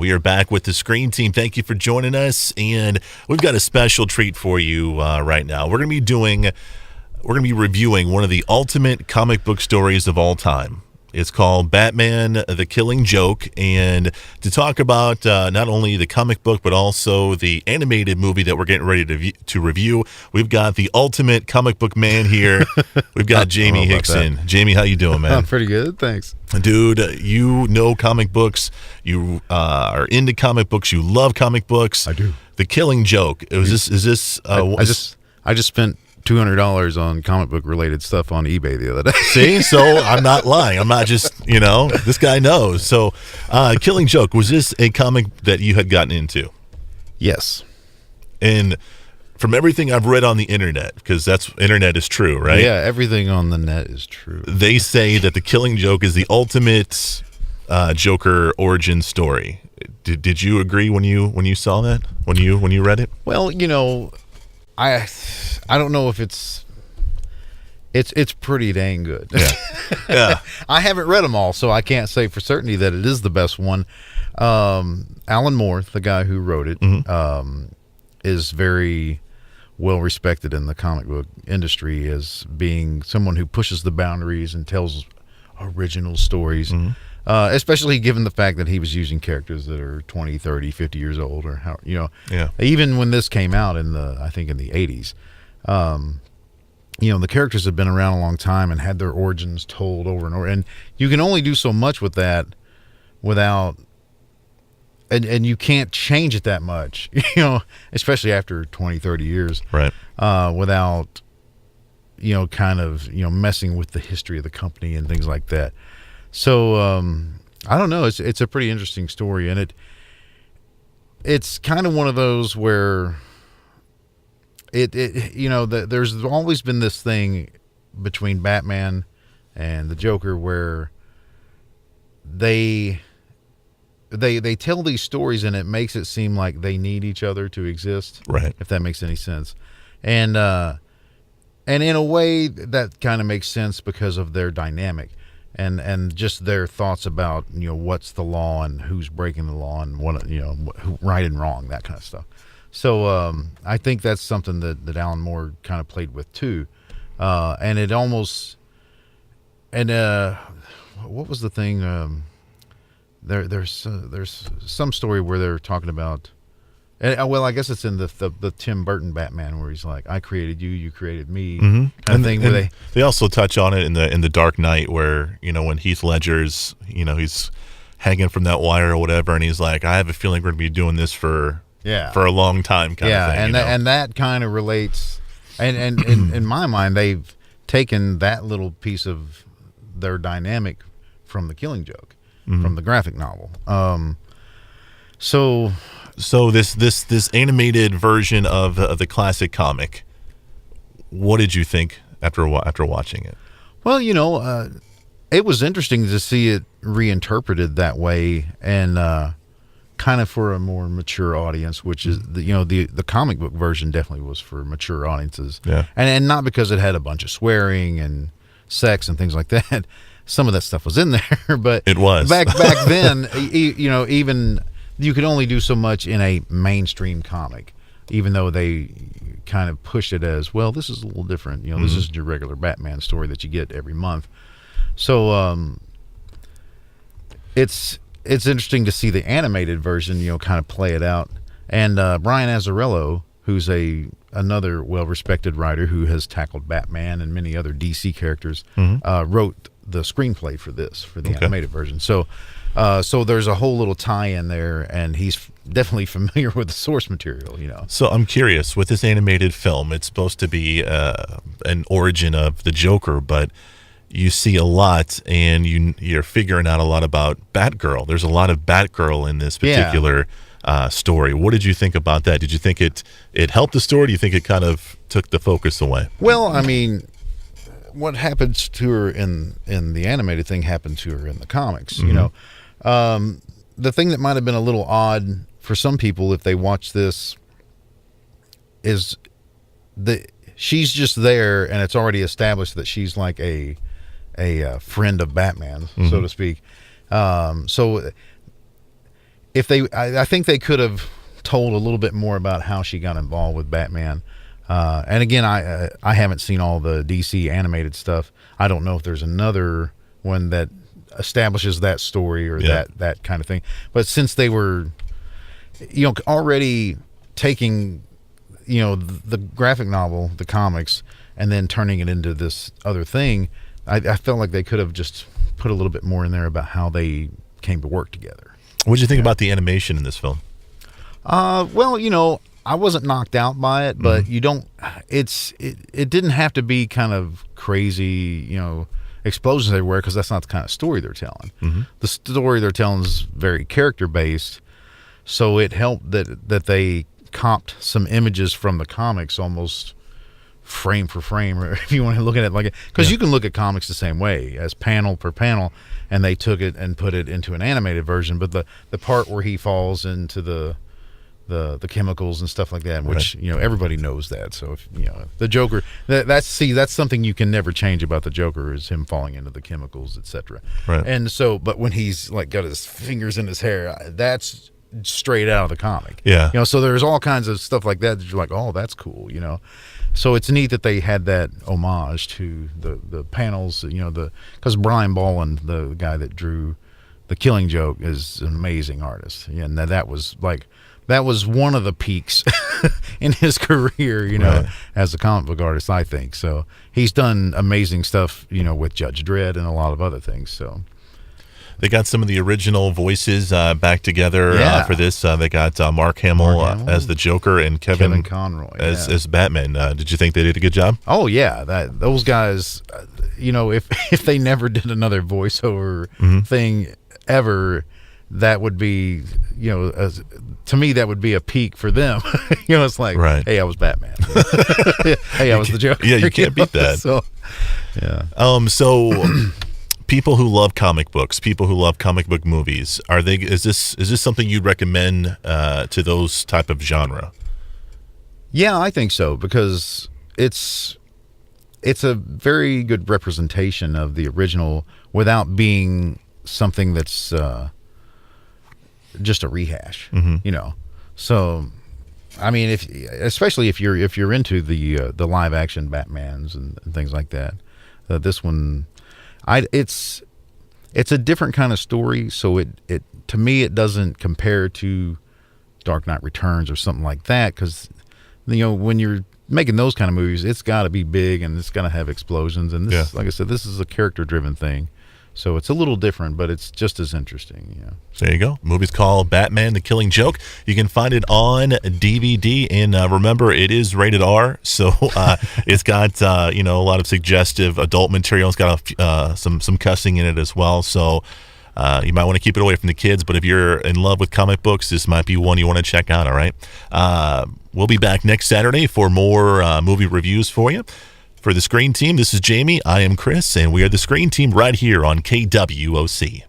We are back with the Screen Team. Thank you for joining us, and we've got a special treat for you right now. We're going to be reviewing one of the ultimate comic book stories of all time. It's called Batman: The Killing Joke, and to talk about not only the comic book but also the animated movie that we're getting ready to review, we've got the ultimate comic book man here. We've got Jamie Hickson. Jamie, how you doing, man? I'm pretty good, thanks. Dude, you know comic books. You are into comic books. You love comic books. I do. The Killing Joke. Is this? I just spent $200 on comic book related stuff on eBay the other day. See, so I'm not lying. I'm not just, this guy knows. So, Killing Joke, was this a comic that you had gotten into? Yes. And from everything I've read on the internet, because internet is true, right? Yeah, everything on the net is true. They say that The Killing Joke is the ultimate Joker origin story. Did you agree when you saw that? When you read it? Well, I don't know if it's pretty dang good. Yeah. Yeah. I haven't read them all, so I can't say for certainty that it is the best one. Alan Moore, the guy who wrote it, is very well respected in the comic book industry as being someone who pushes the boundaries and tells original stories. Especially given the fact that he was using characters that are 20, 30, 50 years old, or how, even when this came out I think in the 80s, the characters have been around a long time and had their origins told over and over. And you can only do so much with that without, and you can't change it that much, especially after 20, 30 years, right? Without, messing with the history of the company and things like that. So I don't know. It's a pretty interesting story, and it's kind of one of those where there's always been this thing between Batman and the Joker where they tell these stories and it makes it seem like they need each other to exist, right? If that makes any sense, and in a way that kind of makes sense because of their dynamic. And just their thoughts about what's the law and who's breaking the law and what who, right and wrong, that kind of stuff. So I think that's something that Alan Moore kind of played with too, and it almost what was the thing? There's some story where they're talking about. Well, I guess it's in the Tim Burton Batman where he's like, "I created you, you created me," kind of thing. Where they also touch on it in the Dark Knight, where when Heath Ledger's he's hanging from that wire or whatever, and he's like, "I have a feeling we're going to be doing this for a long time," kind of thing. And that kind of relates. And in my mind, they've taken that little piece of their dynamic from The Killing Joke, from the graphic novel. So this animated version of the classic comic, what did you think after watching it? Well, it was interesting to see it reinterpreted that way, and kind of for a more mature audience, which is the comic book version definitely was for mature audiences. Yeah, and not because it had a bunch of swearing and sex and things like that. Some of that stuff was in there, but it was back then. Even. You could only do so much in a mainstream comic, even though they kind of push it as, well, this is a little different. This is your regular Batman story that you get every month. So it's interesting to see the animated version, kind of play it out. And Brian Azzarello, who's another well-respected writer who has tackled Batman and many other DC characters, wrote the screenplay for the animated version. So there's a whole little tie-in there, and he's definitely familiar with the source material, So I'm curious, with this animated film, it's supposed to be an origin of the Joker, but you see a lot, and you're figuring out a lot about Batgirl. There's a lot of Batgirl in this particular story. What did you think about that? Did you think it helped the story? Do you think it kind of took the focus away? Well, I mean, what happens to her in the animated thing happened to her in the comics, the thing that might have been a little odd for some people if they watch this is she's just there, and it's already established that she's like a friend of Batman, so to speak. So I think they could have told a little bit more about how she got involved with Batman. And again, I haven't seen all the DC animated stuff. I don't know if there's another one that establishes that story or that kind of thing. But since they were, already taking, the graphic novel, the comics, and then turning it into this other thing, I felt like they could have just put a little bit more in there about how they came to work together. What did you think about the animation in this film? Well, I wasn't knocked out by it, but it didn't have to be kind of crazy, explosions everywhere, because that's not the kind of story they're telling. Mm-hmm. The story they're telling is very character based, so it helped that they comped some images from the comics almost frame for frame, or if you want to look at it like it, because you can look at comics the same way as panel per panel, and they took it and put it into an animated version. But the part where he falls into the chemicals and stuff like that, which everybody knows that. So if the Joker, that's something you can never change about the Joker, is him falling into the chemicals, etc. Right. And so, but when he's like got his fingers in his hair, that's straight out of the comic. Yeah. So there's all kinds of stuff like that you're like, oh, that's cool. So it's neat that they had that homage to the panels. Because Brian Bolland, the guy that drew The Killing Joke, is an amazing artist, and that was one of the peaks in his career, as a comic book artist, I think. So he's done amazing stuff, with Judge Dredd and a lot of other things. So they got some of the original voices back together for this. They got Mark Hamill as the Joker and Kevin Conroy as Batman. Did you think they did a good job? Oh yeah, those guys. If they never did another voiceover thing ever, that would be, to me, that would be a peak for them. It's like, hey, I was Batman. Hey, I was the Joker. Yeah, you can't beat that. So, yeah. So people who love comic books, people who love comic book movies, is this something you'd recommend to those type of genre? Yeah, I think so, because it's a very good representation of the original without being something that's just a rehash, So, I mean, especially if you're into the live action Batmans and things like that, this one, it's a different kind of story. So it to me, it doesn't compare to Dark Knight Returns or something like that, because when you're making those kind of movies, it's got to be big and it's got to have explosions. And this, like I said, this is a character driven thing. So it's a little different, but it's just as interesting. So there you go. The movie's called Batman: The Killing Joke. You can find it on DVD, and remember, it is rated R. So it's got a lot of suggestive adult material. It's got some cussing in it as well. So you might want to keep it away from the kids. But if you're in love with comic books, this might be one you want to check out. All right. We'll be back next Saturday for more movie reviews for you. For the Screen Team, this is Jamie. I am Chris, and we are the Screen Team right here on KWOC.